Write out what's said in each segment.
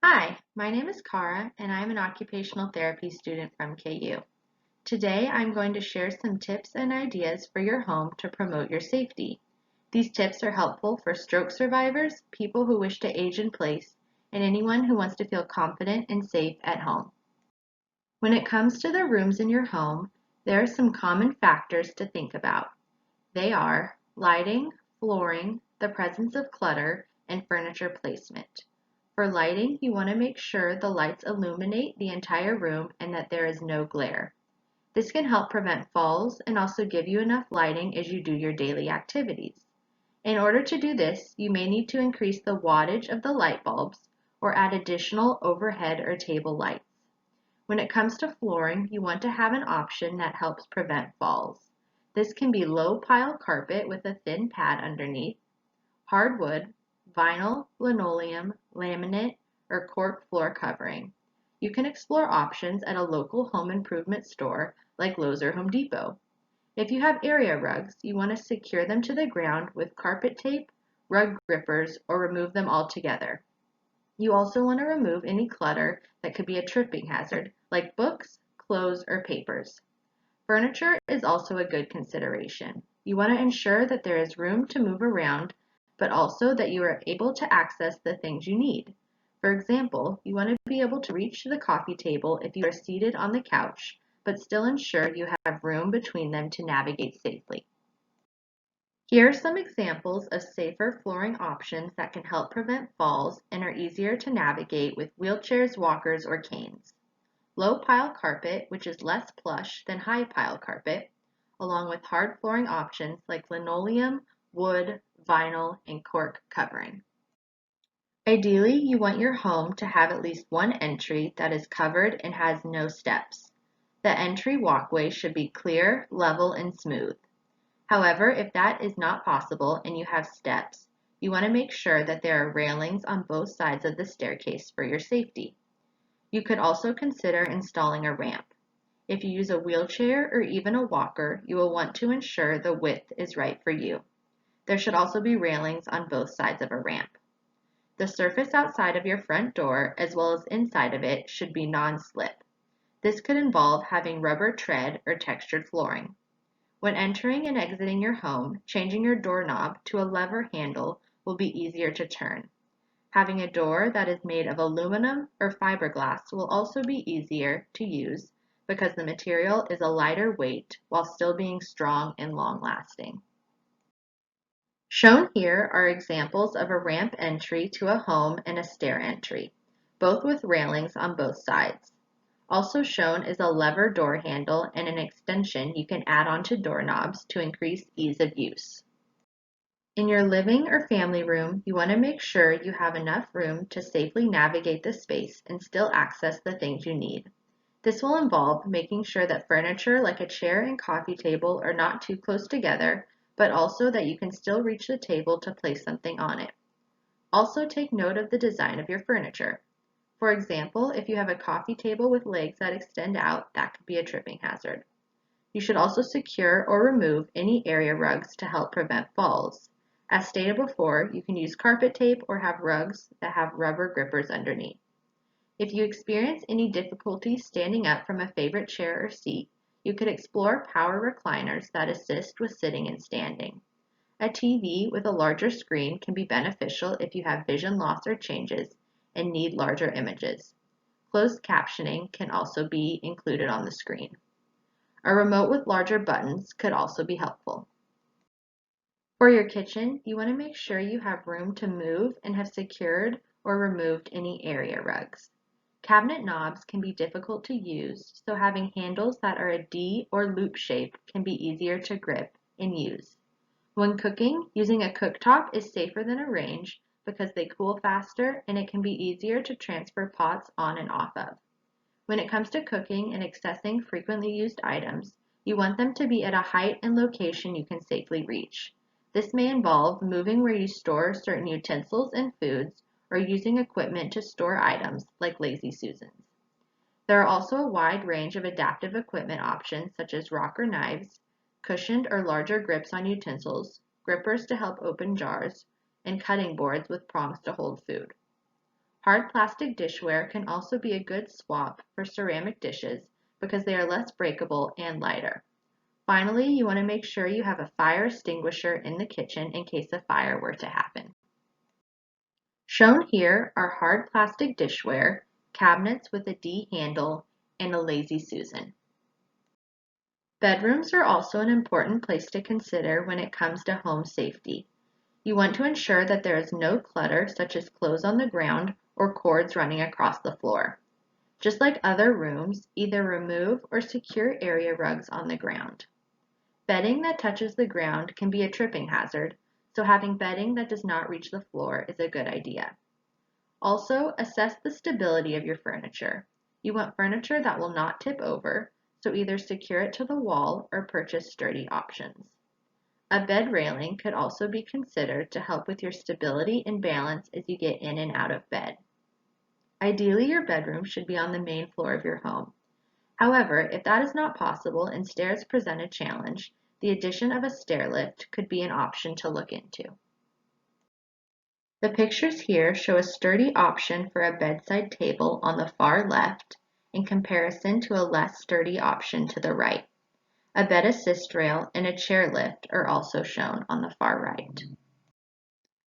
Hi, my name is Kara, and I'm an occupational therapy student from KU. Today, I'm going to share some tips and ideas for your home to promote your safety. These tips are helpful for stroke survivors, people who wish to age in place, and anyone who wants to feel confident and safe at home. When it comes to the rooms in your home, there are some common factors to think about. They are lighting, flooring, the presence of clutter, and furniture placement. For lighting, you want to make sure the lights illuminate the entire room and that there is no glare. This can help prevent falls and also give you enough lighting as you do your daily activities. In order to do this, you may need to increase the wattage of the light bulbs or add additional overhead or table lights. When it comes to flooring, you want to have an option that helps prevent falls. This can be low pile carpet with a thin pad underneath, hardwood, vinyl, linoleum, laminate, or cork floor covering. You can explore options at a local home improvement store like Lowe's or Home Depot. If you have area rugs, you want to secure them to the ground with carpet tape, rug grippers, or remove them altogether. You also want to remove any clutter that could be a tripping hazard, like books, clothes, or papers. Furniture is also a good consideration. You want to ensure that there is room to move around, but also that you are able to access the things you need. For example, you want to be able to reach the coffee table if you are seated on the couch, but still ensure you have room between them to navigate safely. Here are some examples of safer flooring options that can help prevent falls and are easier to navigate with wheelchairs, walkers, or canes. Low pile carpet, which is less plush than high pile carpet, along with hard flooring options like linoleum, wood, vinyl, and cork covering. Ideally, you want your home to have at least one entry that is covered and has no steps. The entry walkway should be clear, level, and smooth. However, if that is not possible and you have steps, you want to make sure that there are railings on both sides of the staircase for your safety. You could also consider installing a ramp. If you use a wheelchair or even a walker, you will want to ensure the width is right for you. There should also be railings on both sides of a ramp. The surface outside of your front door, as well as inside of it, should be non-slip. This could involve having rubber tread or textured flooring. When entering and exiting your home, changing your doorknob to a lever handle will be easier to turn. Having a door that is made of aluminum or fiberglass will also be easier to use because the material is a lighter weight while still being strong and long-lasting. Shown here are examples of a ramp entry to a home and a stair entry, both with railings on both sides. Also shown is a lever door handle and an extension you can add onto doorknobs to increase ease of use. In your living or family room, you want to make sure you have enough room to safely navigate the space and still access the things you need. This will involve making sure that furniture like a chair and coffee table are not too close together, but also that you can still reach the table to place something on it. Also take note of the design of your furniture. For example, if you have a coffee table with legs that extend out, that could be a tripping hazard. You should also secure or remove any area rugs to help prevent falls. As stated before, you can use carpet tape or have rugs that have rubber grippers underneath. If you experience any difficulty standing up from a favorite chair or seat, you could explore power recliners that assist with sitting and standing. A TV with a larger screen can be beneficial if you have vision loss or changes and need larger images. Closed captioning can also be included on the screen. A remote with larger buttons could also be helpful. For your kitchen, you want to make sure you have room to move and have secured or removed any area rugs. Cabinet knobs can be difficult to use, so having handles that are a D or loop shape can be easier to grip and use. When cooking, using a cooktop is safer than a range because they cool faster and it can be easier to transfer pots on and off of. When it comes to cooking and accessing frequently used items, you want them to be at a height and location you can safely reach. This may involve moving where you store certain utensils and foods or using equipment to store items like Lazy Susans. There are also a wide range of adaptive equipment options such as rocker knives, cushioned or larger grips on utensils, grippers to help open jars, and cutting boards with prongs to hold food. Hard plastic dishware can also be a good swap for ceramic dishes because they are less breakable and lighter. Finally, you want to make sure you have a fire extinguisher in the kitchen in case a fire were to happen. Shown here are hard plastic dishware, cabinets with a D handle, and a Lazy Susan. Bedrooms are also an important place to consider when it comes to home safety. You want to ensure that there is no clutter such as clothes on the ground or cords running across the floor. Just like other rooms, either remove or secure area rugs on the ground. Bedding that touches the ground can be a tripping hazard, so having bedding that does not reach the floor is a good idea. Also, assess the stability of your furniture. You want furniture that will not tip over, so either secure it to the wall or purchase sturdy options. A bed railing could also be considered to help with your stability and balance as you get in and out of bed. Ideally, your bedroom should be on the main floor of your home. However, if that is not possible and stairs present a challenge, the addition of a stair lift could be an option to look into. The pictures here show a sturdy option for a bedside table on the far left in comparison to a less sturdy option to the right. A bed assist rail and a chair lift are also shown on the far right.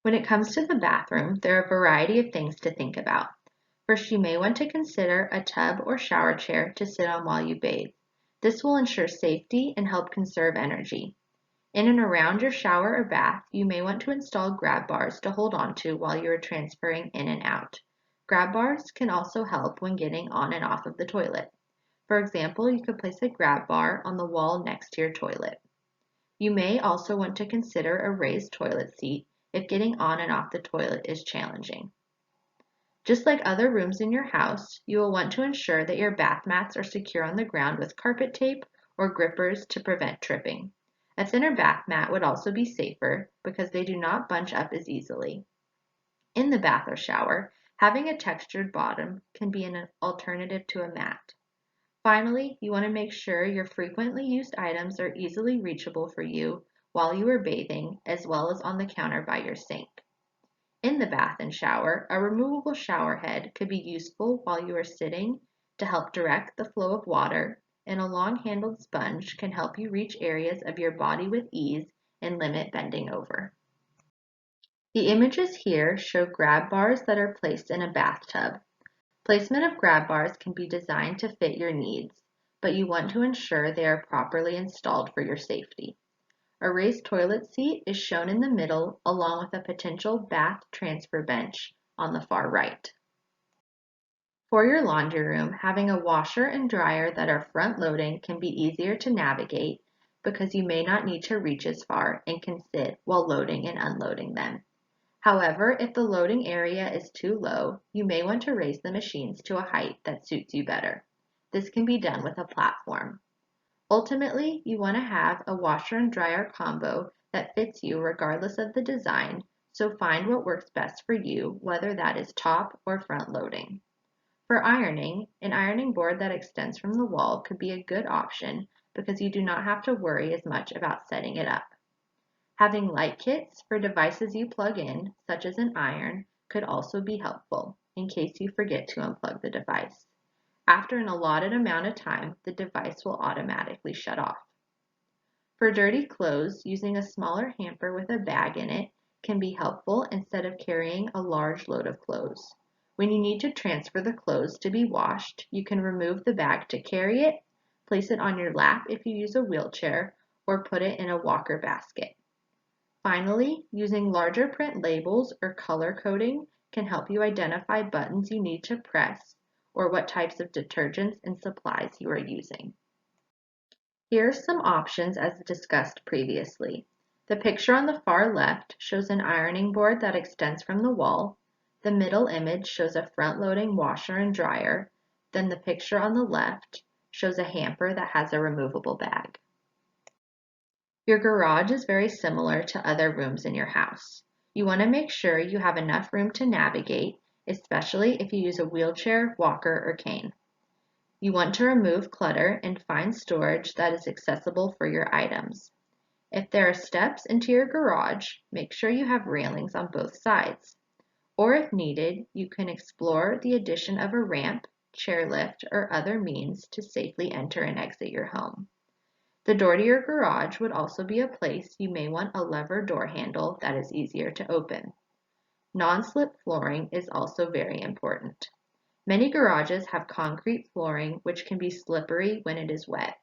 When it comes to the bathroom, there are a variety of things to think about. First, you may want to consider a tub or shower chair to sit on while you bathe. This will ensure safety and help conserve energy. In and around your shower or bath, you may want to install grab bars to hold onto while you are transferring in and out. Grab bars can also help when getting on and off of the toilet. For example, you could place a grab bar on the wall next to your toilet. You may also want to consider a raised toilet seat if getting on and off the toilet is challenging. Just like other rooms in your house, you will want to ensure that your bath mats are secure on the ground with carpet tape or grippers to prevent tripping. A thinner bath mat would also be safer because they do not bunch up as easily. In the bath or shower, having a textured bottom can be an alternative to a mat. Finally, you want to make sure your frequently used items are easily reachable for you while you are bathing, as well as on the counter by your sink. In the bath and shower, a removable shower head could be useful while you are sitting to help direct the flow of water, and a long-handled sponge can help you reach areas of your body with ease and limit bending over. The images here show grab bars that are placed in a bathtub. Placement of grab bars can be designed to fit your needs, but you want to ensure they are properly installed for your safety. A raised toilet seat is shown in the middle along with a potential bath transfer bench on the far right. For your laundry room, having a washer and dryer that are front-loading can be easier to navigate because you may not need to reach as far and can sit while loading and unloading them. However, if the loading area is too low, you may want to raise the machines to a height that suits you better. This can be done with a platform. Ultimately, you want to have a washer and dryer combo that fits you regardless of the design, so find what works best for you, whether that is top or front loading. For ironing, an ironing board that extends from the wall could be a good option because you do not have to worry as much about setting it up. Having light kits for devices you plug in, such as an iron, could also be helpful in case you forget to unplug the device. After an allotted amount of time, the device will automatically shut off. For dirty clothes, using a smaller hamper with a bag in it can be helpful instead of carrying a large load of clothes. When you need to transfer the clothes to be washed, you can remove the bag to carry it, place it on your lap if you use a wheelchair, or put it in a walker basket. Finally, using larger print labels or color coding can help you identify buttons you need to press or what types of detergents and supplies you are using. Here are some options as discussed previously. The picture on the far left shows an ironing board that extends from the wall. The middle image shows a front-loading washer and dryer. Then the picture on the left shows a hamper that has a removable bag. Your garage is very similar to other rooms in your house. You want to make sure you have enough room to navigate, especially if you use a wheelchair, walker, or cane. You want to remove clutter and find storage that is accessible for your items. If there are steps into your garage, make sure you have railings on both sides. or if needed, you can explore the addition of a ramp, chairlift, or other means to safely enter and exit your home. The door to your garage would also be a place you may want a lever door handle that is easier to open. Non-slip flooring is also very important. Many garages have concrete flooring which can be slippery when it is wet.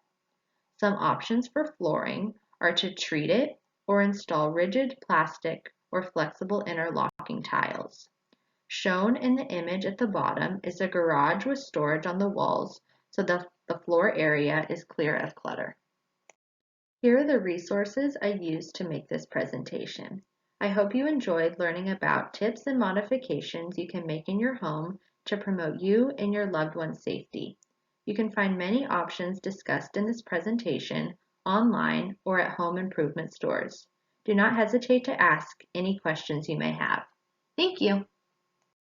Some options for flooring are to treat it or install rigid plastic or flexible interlocking tiles. Shown in the image at the bottom is a garage with storage on the walls so the floor area is clear of clutter. Here are the resources I used to make this presentation. I hope you enjoyed learning about tips and modifications you can make in your home to promote you and your loved one's safety. You can find many options discussed in this presentation online or at home improvement stores. Do not hesitate to ask any questions you may have. Thank you.